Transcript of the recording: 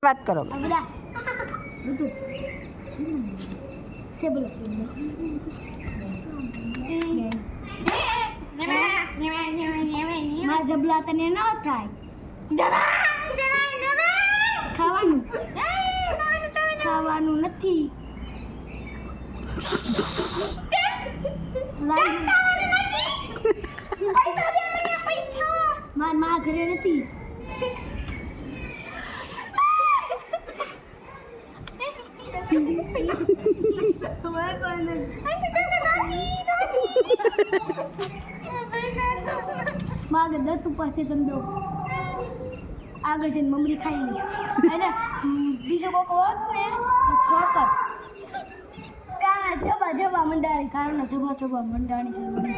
વાત કરો બધા ઋતુ છે બોલો છે માં જબલા તને ન થાય ખાવાનું નથી માર માં ઘરે નથી માગે દત્ત ઉપરથી તમે દો આગળ જઈને મમરી ખાઈ લે અને બીજો કોક હોત ને ઠોકર કાના જબા જબા મંડાણી કાના જબા જબા મંડાણી છે મને